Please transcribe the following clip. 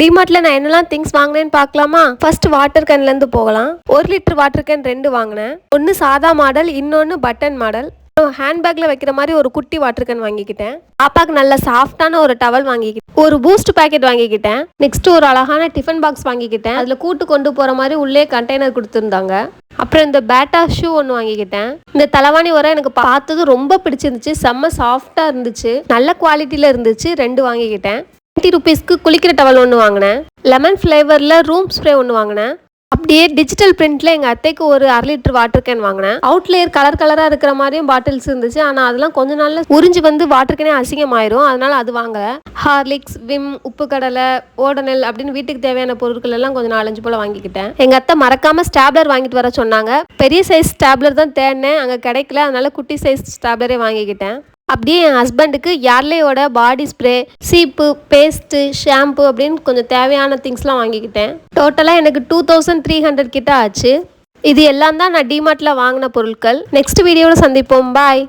டிமார்ட்ல நான் என்னெல்லாம் திங்ஸ் வாங்கினேன்னு பார்க்கலாமா? ஃபர்ஸ்ட் வாட்டர் கேன்ல இருந்து போகலாம். 1 லிட்டர் வாட்டர் கேன் 2 வாங்கினேன். ஒன்னு சாதா மாடல், இன்னொன்னு பட்டன் மாடல். ஹேண்ட்பேக்ல வைக்கிற மாதிரி ஒரு குட்டி வாட்டர் கேன் வாங்கிக்கிட்டேன். பாப்பாக்கு நல்ல சாஃப்டான ஒரு டவல் வாங்கிக்கிட்டேன். ஒரு பூஸ்ட் பாக்கெட் வாங்கிக்கிட்டேன். நெக்ஸ்ட் ஒரு அழகான டிஃபன் பாக்ஸ் வாங்கிக்கிட்டேன். அதுல கூட்டு கொண்டு போற மாதிரி உள்ளே கண்டெய்னர் கொடுத்துருந்தாங்க. அப்புறம் இந்த பேட்டா ஷூ ஒன்று வாங்கிக்கிட்டேன். இந்த தலைவாணி உரம் எனக்கு பார்த்தது ரொம்ப பிடிச்சிருந்துச்சு. செம்ம சாஃப்டா இருந்துச்சு, நல்ல குவாலிட்டியில இருந்துச்சு. 2 வாங்கிக்கிட்டேன். 20 ருபீஸ்க்கு குளிக்கிற டவல் ஒன்று வாங்கினேன். லெமன் ஃப்ளேவரில் ரூம் ஸ்ப்ரே ஒன்று வாங்கினேன். அப்படியே டிஜிட்டல் பிரிண்ட்ல எங்கள் அத்தைக்கு ஒரு 1/2 லிட்டர் வாட்டர் கேன் வாங்கினேன். அவுட்லேயர் கலர் கலராக இருக்கிற மாதிரியும் பாட்டில்ஸ் இருந்துச்சு. ஆனால் அதெல்லாம் கொஞ்ச நாளில் உறிஞ்சு வந்து வாட்டர் கேனே அசிங்கமாயிரும். அதனால அது வாங்கலை. ஹார்லிக்ஸ், விம், உப்பு கடலை, ஓடனல் அப்படின்னு வீட்டுக்கு தேவையான பொருட்கள் எல்லாம் கொஞ்சம் 4-5 போல் வாங்கிக்கிட்டேன். எங்கள் அத்தை மறக்காமல் ஸ்டாப்லர் வாங்கிட்டு வர சொன்னாங்க. பெரிய சைஸ் ஸ்டாப்லர் தான் தேடினேன், அங்கே கிடைக்கல. அதனால குட்டி சைஸ் ஸ்டாப்லரே வாங்கிக்கிட்டேன். அப்படியே என் ஹஸ்பண்டுக்கு யார்லேயோட பாடி ஸ்ப்ரே, சீப்பு, பேஸ்ட்டு, ஷாம்பு அப்படின்னு கொஞ்சம் தேவையான திங்ஸ்லாம் வாங்கிக்கிட்டேன். டோட்டலாக எனக்கு 2300 கிட்ட ஆச்சு. இது எல்லாம் தான் நான் டிமார்ட்டில் வாங்கின பொருட்கள். நெக்ஸ்ட் வீடியோவில் சந்திப்போம். பாய்.